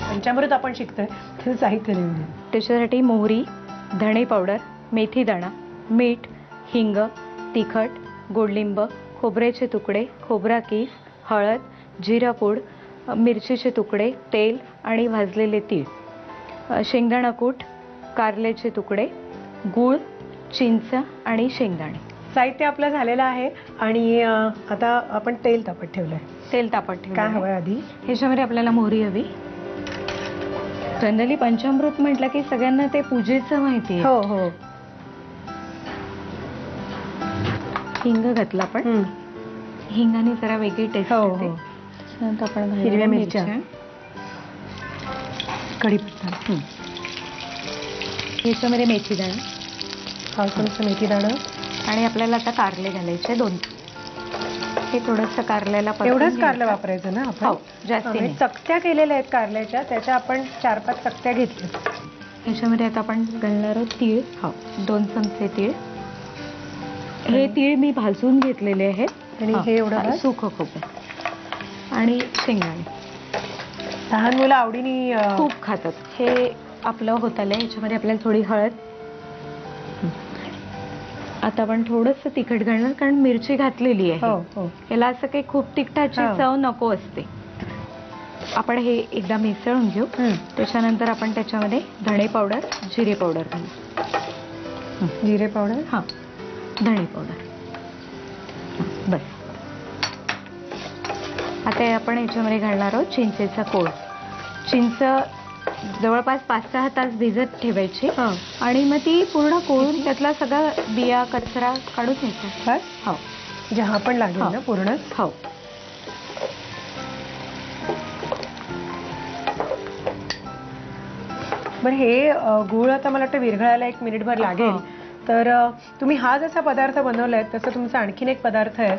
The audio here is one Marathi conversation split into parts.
पंचामृत आपण शिकतोय त्याचं साहित्य लिहून. त्याच्यासाठी मोहरी, धणे पावडर, मेथी दाणा, मीठ, हिंग, तिखट, गोडलिंब, खोबऱ्याचे तुकडे, खोबरा कीस, हळद, जिरा पूड, मिरचीचे तुकडे, तेल आणि भाजलेले तीळ, शेंगदाणा कूट, कारल्याचे तुकडे, गूळ, चिंच आणि शेंगदाणे. साहित्य आपलं झालेलं आहे आणि आता आपण तेल तापत ठेवलंय. तेल तापत ठेवलं. काय हवंय आधी? ह्याच्यामध्ये आपल्याला मोहरी हवी. जनरली पंचामृत म्हटलं की सगळ्यांना ते पूजेचं माहिती आहे. हो हो. हिंग घातला आपण. हिंगाने जरा वेगळी टेस्ट हो येते. हो. नंतर आपण हिरव्या मिरच्या, कढीपत्ता, ह्याच्यामध्ये मेथी दाणा, थोडंसं मेथी दाणं आणि आपल्याला आता कारले घालायचे 2. हे थोडंसं कारल्याला एवढंच कारलं वापरायचं ना आपण? हो, जास्त म्हणजे नाही. चकत्या केलेल्या आहेत कारल्याच्या, त्याच्या आपण 4-5 चकत्या घेतल्या. ह्याच्यामध्ये आता आपण घालणार आहोत तीळ. 2 चमचे तीळ. हे तीळ मी भाजून घेतलेले आहेत. आणि हे एवढं सुकं खोबरं आणि शेंगदाणे. लहान मुलं आवडीने खूप खातात. हे आपलं होत आलंय. ह्याच्यामध्ये आपल्याला थोडी हळद. आता आपण थोडंसं तिखट घालणार कारण मिरची घातलेली आहे. हो हो. याला असं काही खूप तिखटाची चव नको असते. आपण हे एकदा मिसळून घेऊ. त्याच्यानंतर आपण त्याच्यामध्ये धणे पावडर, जिरे पावडर घालू. जिरे पावडर, हां, धणे पावडर. बस. आता आपण याच्यामध्ये घालणार आहोत चिंचेचा कोळ. चिंच जवळपास 5-6 तास भिजत ठेवायची आणि मग ती पूर्ण कोळून त्यातला सगळा बिया कचरा काढून घ्यायचा. बस. हो, म्हणजे हा पण लागेल ना पूर्ण? हो. बरं, हे गूळ आता मला वाटतं विरघळायला 1 मिनिटभर लागेल. तर तुम्ही हा जसा पदार्थ बनवलाय तसं तुमचा आणखीन एक पदार्थ आहे,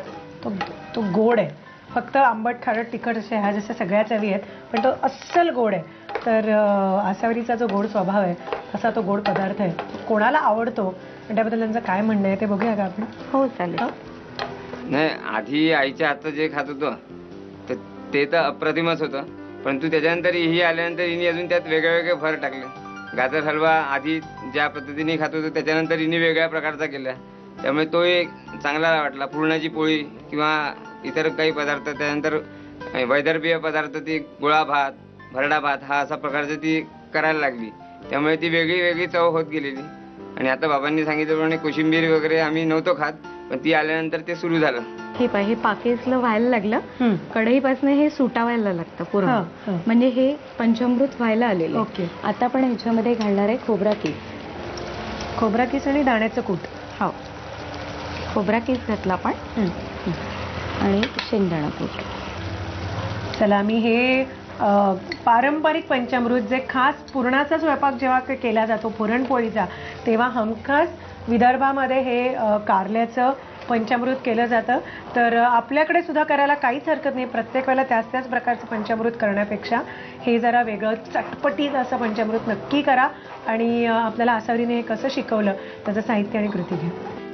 तो गोड आहे. फक्त आंबट, खारट, तिखट असे ह्या जशा सगळ्या चवी आहेत, पण तो अस्सल गोड आहे. तर आसावरीचा जो गोड स्वभाव आहे तसा तो गोड पदार्थ आहे. कोणाला आवडतो आणि त्याबद्दल त्यांचं काय म्हणणं आहे ते बघूया का आपण? हो, चालेल. नाही, आधी आईच्या हातचं जे खात होतो तर ते तर अप्रतिमच होतं, परंतु त्याच्यानंतर ही आल्यानंतर हिने अजून त्यात वेगळे फर टाकले. गाजर हलवा आधी ज्या पद्धतीने खात होतो त्याच्यानंतर हिने वेगळ्या प्रकारचा केला, त्यामुळे तो एक चांगला वाटला. पुरणाची पोळी किंवा इतर काही पदार्थ, त्यानंतर वैदर्भीय पदार्थ, ती गुळा भात, भरडा भात हा असा प्रकारचं ती करायला लागली, त्यामुळे ती वेगळी चव होत गेलेली. आणि आता बाबांनी सांगितल्याप्रमाणे कोशिंबीर वगैरे आम्ही नव्हतो खात, पण ती आल्यानंतर ते सुरू झालं. हे पाकेसलं व्हायला लागलं. कढईपासून हे सुटावायला लागतं पूर्ण, म्हणजे हे पंचामृत व्हायला आलेलं. ओके. आता आपण ह्याच्यामध्ये घालणार आहे खोबरा कीस. खोबरा कीस आणि दाण्याचं कूट. हो, खोबरा कीस घातला आपण आणि शेंगदाणा कूट. चला, मी हे पारंपरिक पंचामृत, जे खास पुरणाचा स्वयंपाक जेव्हा केला जातो पुरणपोळीचा, तेव्हा हमखास विदर्भामध्ये हे कारल्याचं पंचामृत केलं जातं. तर आपल्याकडे सुद्धा करायला काहीच हरकत नाही. प्रत्येक वेळेला त्याच प्रकारचं पंचामृत करण्यापेक्षा हे जरा वेगळं चटपटीत असं पंचामृत नक्की करा. आणि आपल्याला आसावरीने हे कसं शिकवलं त्याचं साहित्य आणि कृती घ्या.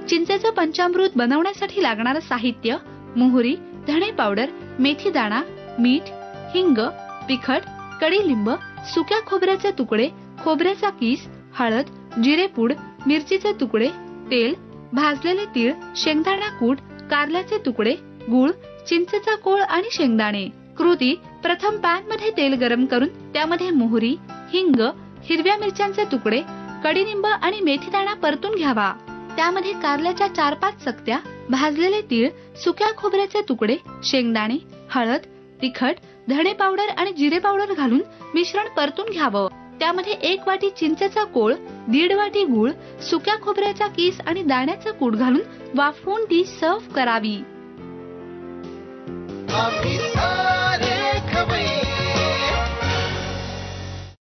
चिंचेचं पंचामृत बनवण्यासाठी लागणारं साहित्य: मोहरी, धणे पावडर, मेथी दाणा, मीठ, हिंग, तिखट, कडीलिंब, सुक्या खोबऱ्याचे तुकडे, खोबऱ्याचा कीस, हळद, जिरेपूड, मिरचीचे तुकडे, तेल, भाजलेले तीळ, शेंगदाणा कूट, कारल्याचे तुकडे, गूळ, चिंचेचा कोळ आणि शेंगदाणे. कृती: प्रथम पॅन मध्ये तेल गरम करून त्यामध्ये मोहरी, हिंग, हिरव्या मिरच्यांचे तुकडे, कडीलिंब आणि मेथी दाणा परतून घ्यावा. त्यामध्ये कारल्याच्या 4-5 चकत्या, भाजलेले तीळ, सुक्या खोबऱ्याचे तुकडे, शेंगदाणे, हळद, तिखट, धणे पावडर आणि जिरे पावडर घालून मिश्रण परतून घ्यावं. त्यामध्ये 1 वाटी चिंचेचा कोळ, 1.5 वाटी गूळ, सुक्या खोबऱ्याचा कीस आणि दाण्याचं कूट घालून वाफवून ती सर्व्ह करावी.